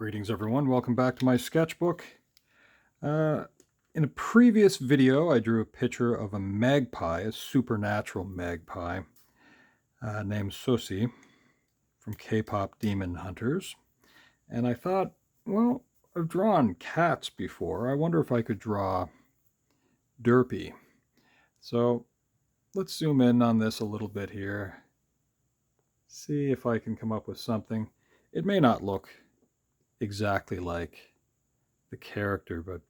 Greetings everyone, welcome back to my sketchbook. In a previous video I drew a picture of a magpie, a supernatural magpie named Sussie from KPopDemonHunters. And I thought, well, I've drawn cats before. I wonder if I could draw Derpy. So let's zoom in on this a little bit here. See if I can come up with something. It may not look exactly like the character, but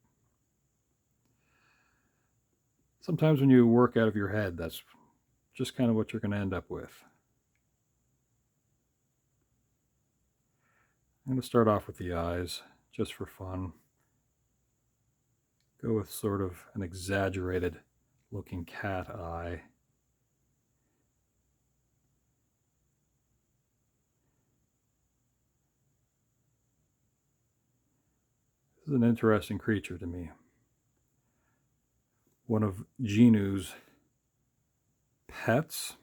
sometimes when you work out of your head, that's just kind of what you're going to end up with. I'm going to start off with the eyes, just for fun. Go with sort of an exaggerated looking cat eye. This is an interesting creature to me. One of Jinu's pets.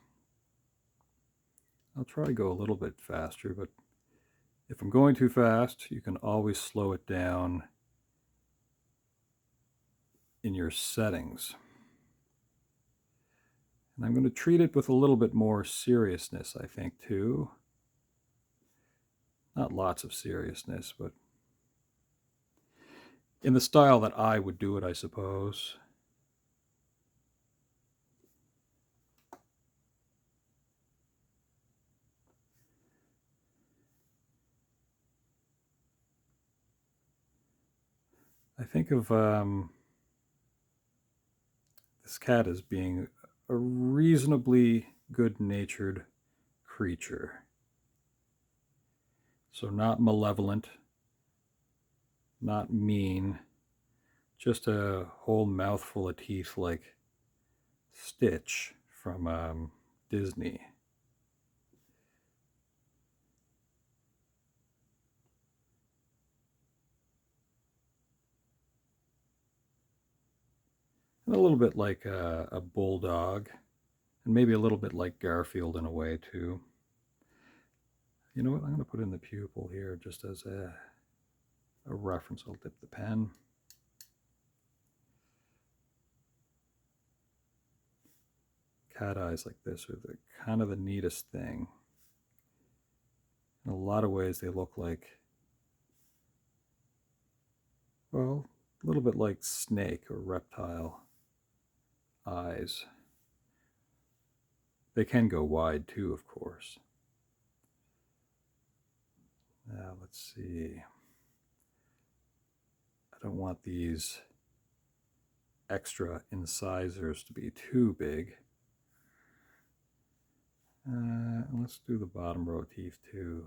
I'll try to go a little bit faster, but if I'm going too fast, you can always slow it down in your settings. And I'm going to treat it with a little bit more seriousness, I think, too. Not lots of seriousness, but in the style that I would do it, I suppose. I think of this cat as being a reasonably good-natured creature. So not malevolent, not mean, just a whole mouthful of teeth like Stitch from Disney. And a little bit like a bulldog, and maybe a little bit like Garfield in a way too. You know what, I'm going to put in the pupil here just as a reference. I'll dip the pen. Cat eyes like this are kind of the neatest thing. In a lot of ways they look like, well, a little bit like snake or reptile eyes. They can go wide too, of course. Now let's see. I don't want these extra incisors to be too big. Let's do the bottom row teeth too.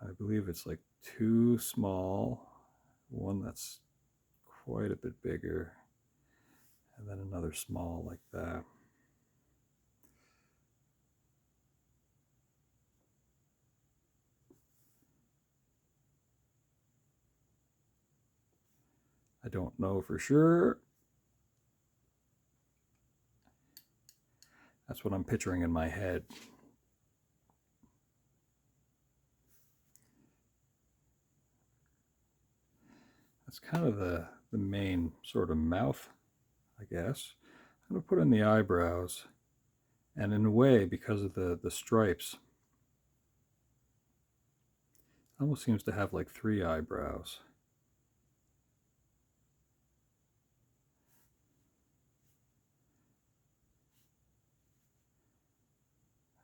I believe it's like too small, one that's quite a bit bigger, and then another small like that. I don't know for sure. That's what I'm picturing in my head. That's kind of the main sort of mouth, I guess. I'm going to put in the eyebrows, and in a way, because of the stripes, it almost seems to have like 3 eyebrows.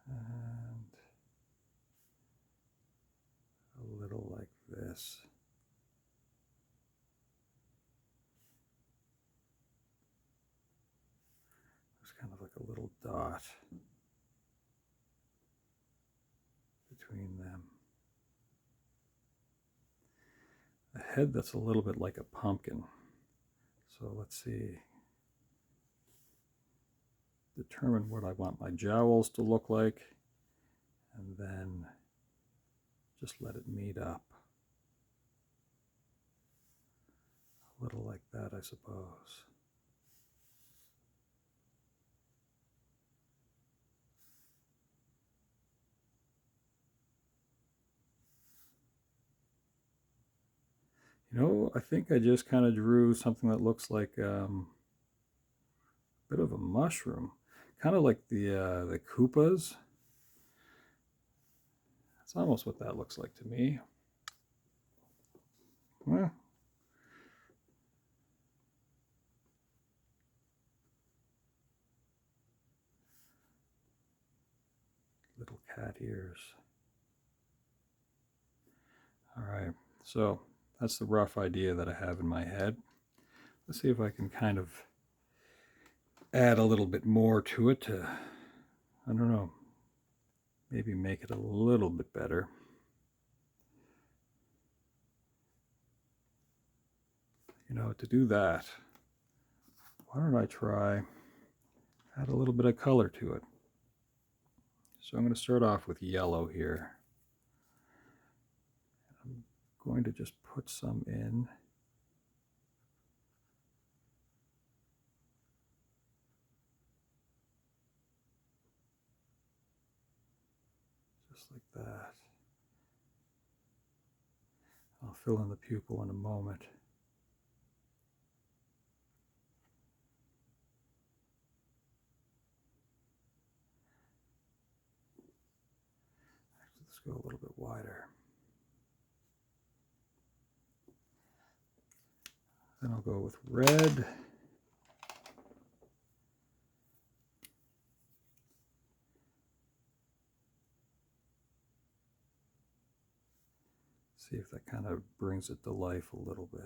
And a little like this. Kind of like a little dot between them. A head that's a little bit like a pumpkin. So let's see. Determine what I want my jowls to look like, and then just let it meet up. A little like that, I suppose. You know, I think I just kind of drew something that looks like a bit of a mushroom, kind of like the Koopas. That's almost what that looks like to me. Well, little cat ears. All right, so that's the rough idea that I have in my head. Let's see if I can kind of add a little bit more to it to, I don't know, maybe make it a little bit better. You know, to do that, why don't I try add a little bit of color to it. So I'm going to start off with yellow here. I'm going to just put some in. Just like that. I'll fill in the pupil in a moment. Let's go a little bit wider. Then I'll go with red. See if that kind of brings it to life a little bit.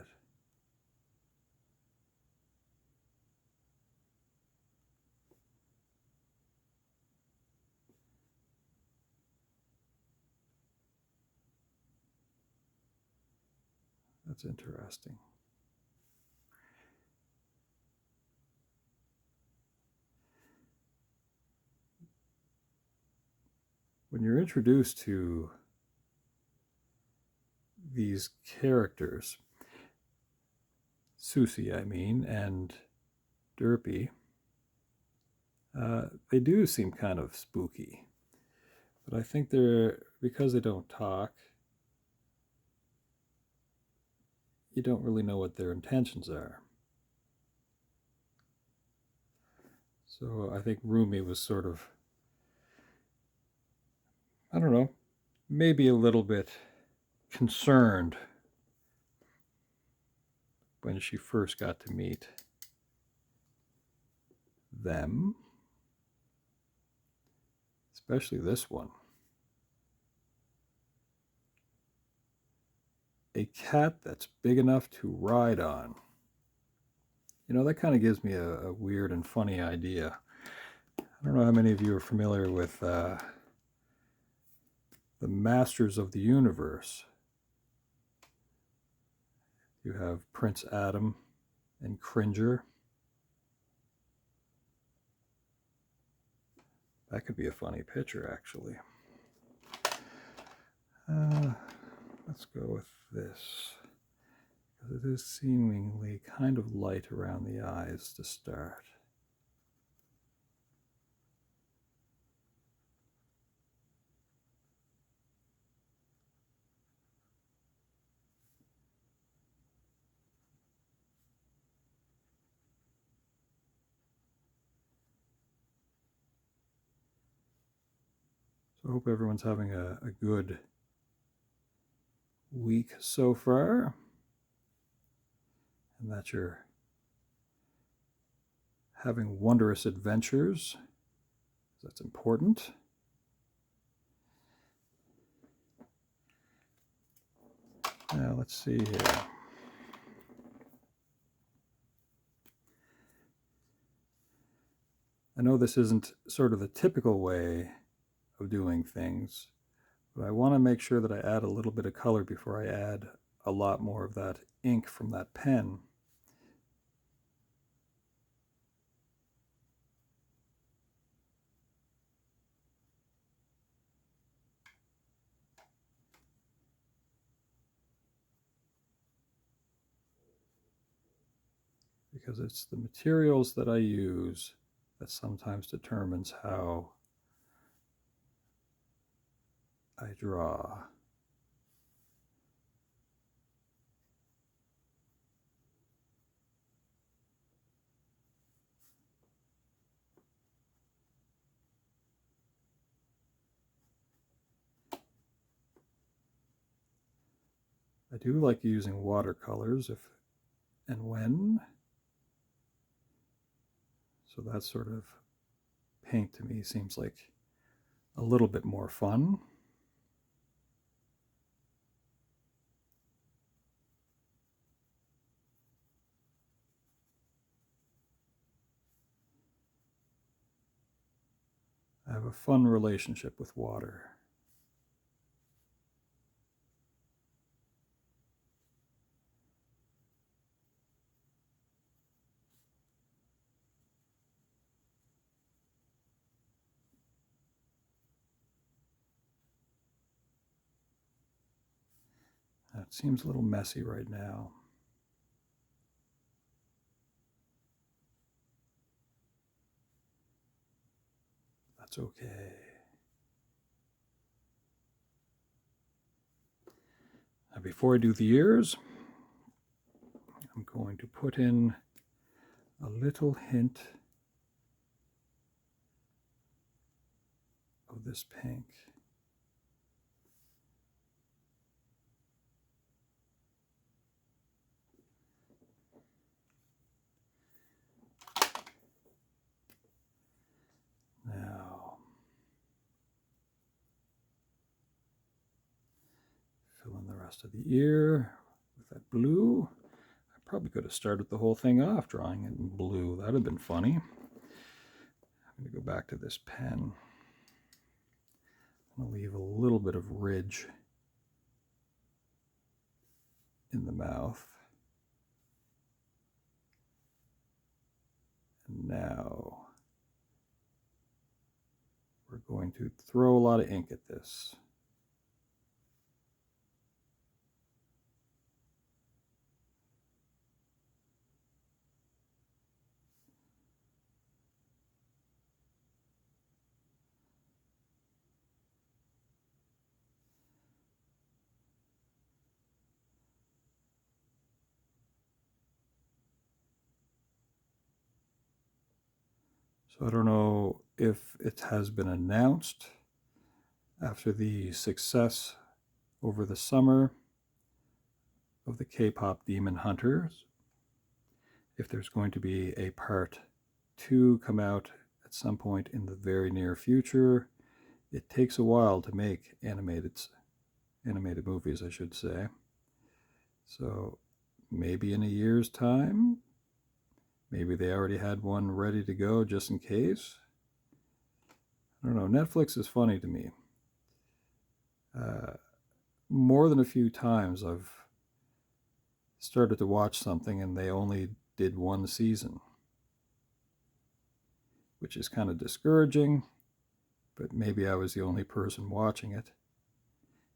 That's interesting. When you're introduced to these characters, Sussie, I mean, and Derpy, they do seem kind of spooky. But I think they're, because they don't talk, you don't really know what their intentions are. So I think Rumi was sort of, I don't know, maybe a little bit concerned when she first got to meet them, especially this one. A cat that's big enough to ride on. You know, that kind of gives me a weird and funny idea. I don't know how many of you are familiar with the Masters of the Universe. You have Prince Adam and Cringer. That could be a funny picture, actually. Let's go with this, because it is seemingly kind of light around the eyes to start. So I hope everyone's having a good week so far, and that you're having wondrous adventures. That's important. Now let's see here. I know this isn't sort of the typical way of doing things, but I want to make sure that I add a little bit of color before I add a lot more of that ink from that pen. Because it's the materials that I use that sometimes determines how I draw. I do like using watercolors if and when. So that sort of paint to me seems like a little bit more fun. I have a fun relationship with water. That seems a little messy right now. That's okay. Now before I do the ears, I'm going to put in a little hint of this pink. Now, fill in the rest of the ear with that blue. I probably could have started the whole thing off drawing it in blue. That would have been funny. I'm going to go back to this pen. I'm going to leave a little bit of ridge in the mouth. And now we're going to throw a lot of ink at this. So I don't know if it has been announced after the success over the summer of the KPopDemonHunters, if there's going to be a part 2 come out at some point in the very near future. It takes a while to make animated movies, I should say. So maybe in a year's time, maybe they already had one ready to go just in case. I don't know. Netflix is funny to me. More than a few times I've started to watch something and they only did one season, which is kind of discouraging, but maybe I was the only person watching it,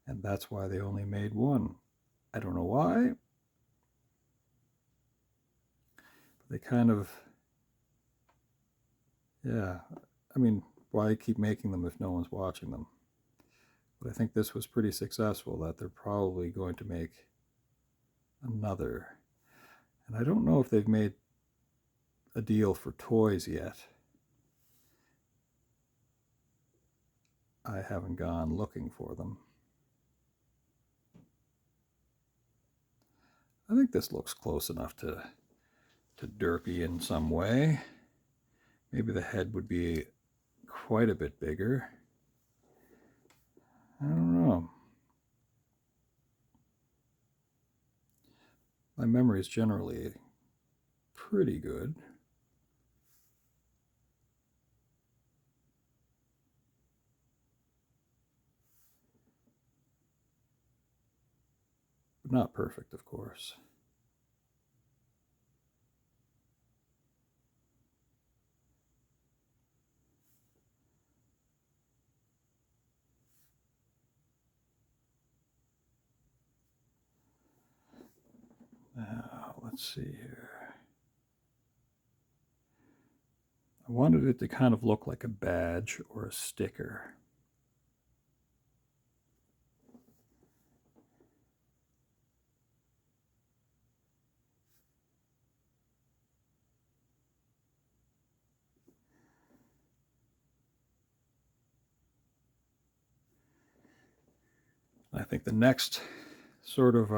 and that's why they only made one. I don't know why, but they kind of, yeah, I mean, why keep making them if no one's watching them? But I think this was pretty successful, that they're probably going to make another. And I don't know if they've made a deal for toys yet. I haven't gone looking for them. I think this looks close enough to Derpy in some way. Maybe the head would be quite a bit bigger. I don't know. My memory is generally pretty good. But not perfect, of course. Now, let's see here. I wanted it to kind of look like a badge or a sticker. I think the next sort of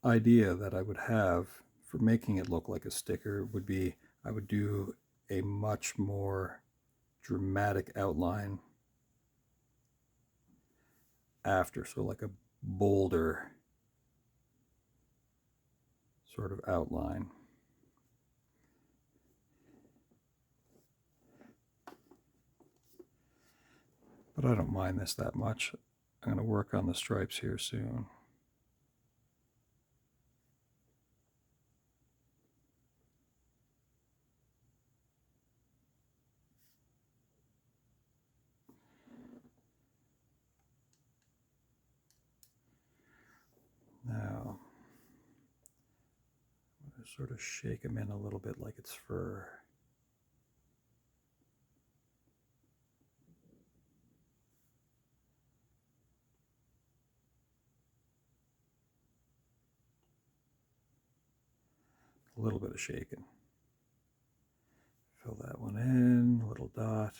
idea that I would have for making it look like a sticker would be I would do a much more dramatic outline after, so like a bolder sort of outline. But I don't mind this that much. I'm going to work on the stripes here soon. Now, I'm going to sort of shake him in a little bit like it's fur. A little bit of shaking. Fill that one in, a little dot.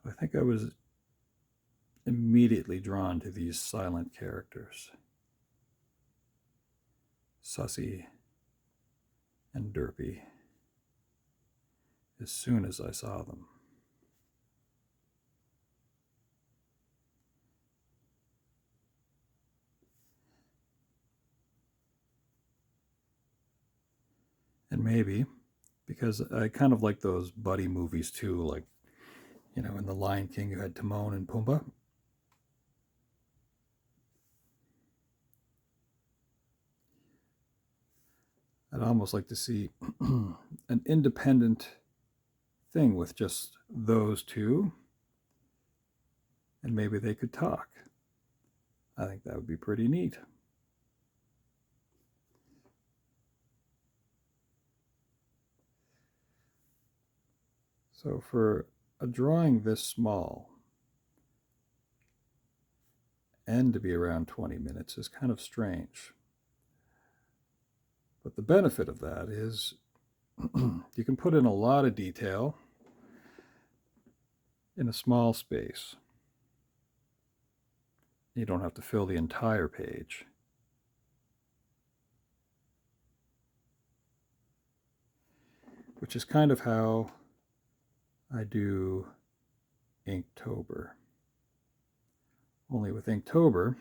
I think I was immediately drawn to these silent characters, Sussie and Derpy, as soon as I saw them. And maybe because I kind of like those buddy movies too, like, you know, in The Lion King you had Timon and Pumbaa. I'd almost like to see an independent thing with just those two, and maybe they could talk. I think that would be pretty neat. So for a drawing this small, and to be around 20 minutes is kind of strange. But the benefit of that is you can put in a lot of detail in a small space. You don't have to fill the entire page. Which is kind of how I do Inktober. Only with Inktober,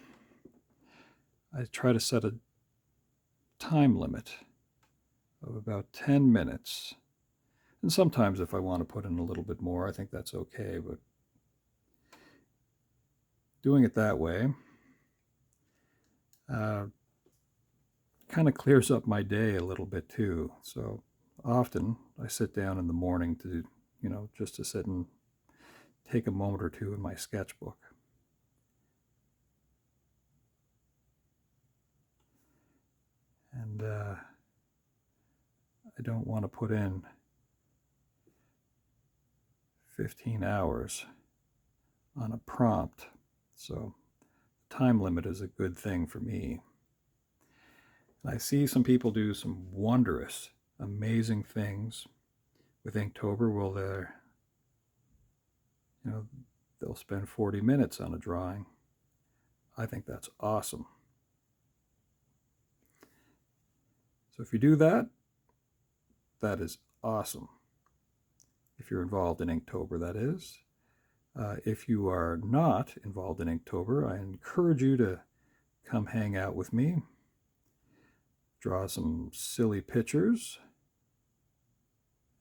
I try to set a time limit of about 10 minutes. And sometimes if I want to put in a little bit more, I think that's okay, but doing it that way kind of clears up my day a little bit too. So often I sit down in the morning to, you know, just to sit and take a moment or two in my sketchbook. And I don't want to put in 15 hours on a prompt. So the time limit is a good thing for me. And I see some people do some wondrous, amazing things with Inktober. Well, they'll spend 40 minutes on a drawing. I think that's awesome. So if you do that, that is awesome. If you're involved in Inktober, that is. If you are not involved in Inktober, I encourage you to come hang out with me, draw some silly pictures,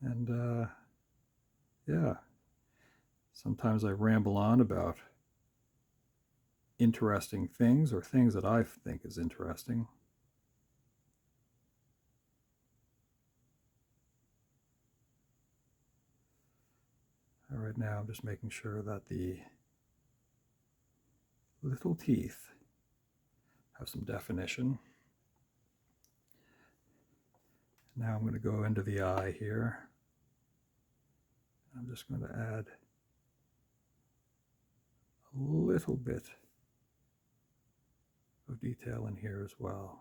and yeah, sometimes I ramble on about interesting things or things that I think is interesting. Right now I'm just making sure that the little teeth have some definition. Now I'm going to go into the eye here. I'm just going to add a little bit of detail in here as well.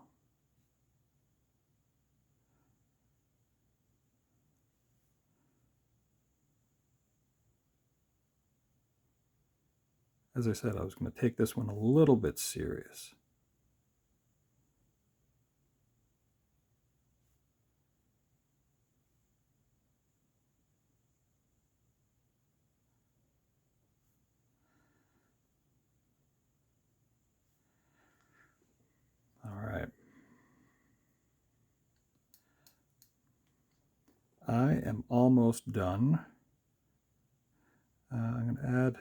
As I said, I was going to take this one a little bit serious. All right. I am almost done. I'm going to add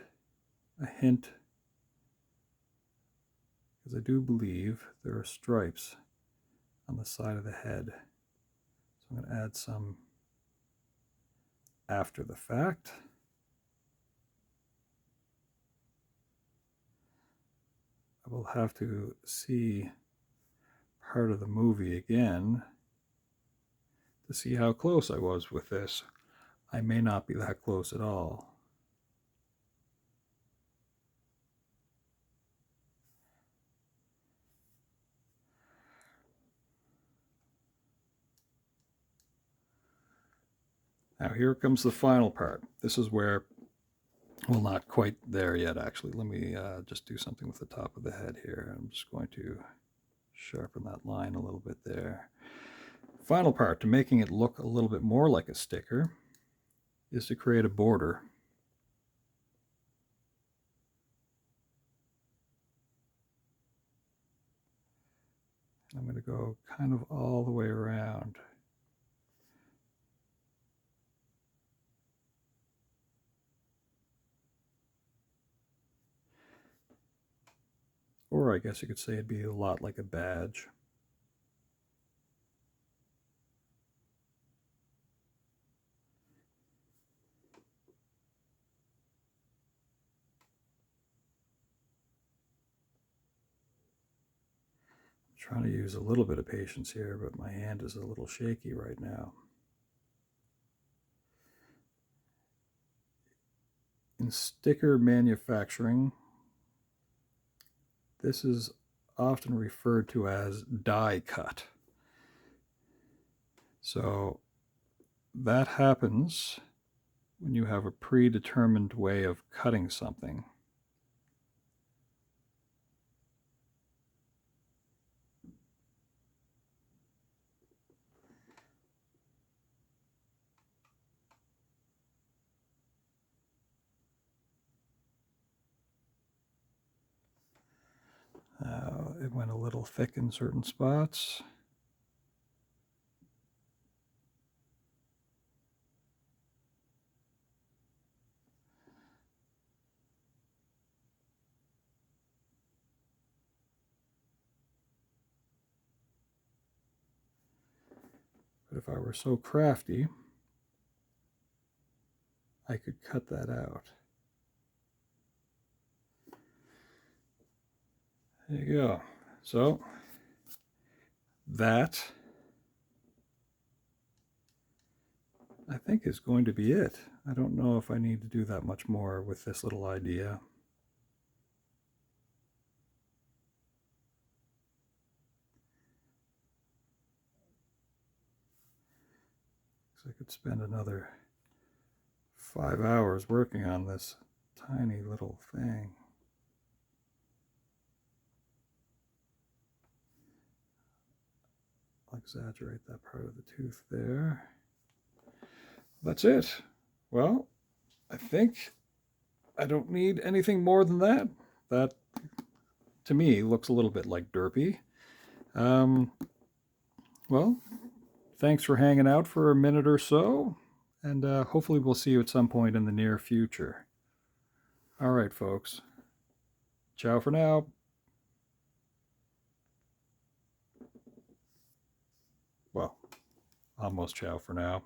a hint, because I do believe there are stripes on the side of the head. So I'm going to add some after the fact. I will have to see part of the movie again to see how close I was with this. I may not be that close at all. Now here comes the final part. This is where, well, not quite there yet actually. Let me just do something with the top of the head here. I'm just going to sharpen that line a little bit there. Final part to making it look a little bit more like a sticker is to create a border. I'm going to go kind of all the way around. Or I guess you could say it'd be a lot like a badge. I'm trying to use a little bit of patience here, but my hand is a little shaky right now. In sticker manufacturing, this is often referred to as die cut. So that happens when you have a predetermined way of cutting something. It went a little thick in certain spots. But if I were so crafty, I could cut that out. There you go. So that, I think, is going to be it. I don't know if I need to do that much more with this little idea. So I could spend another 5 hours working on this tiny little thing. I'll exaggerate that part of the tooth there. That's it. Well, I think I don't need anything more than that. That, to me, looks a little bit like Derpy. Well, thanks for hanging out for a minute or so, and hopefully we'll see you at some point in the near future. All right, folks. Ciao for now. Well, almost ciao for now.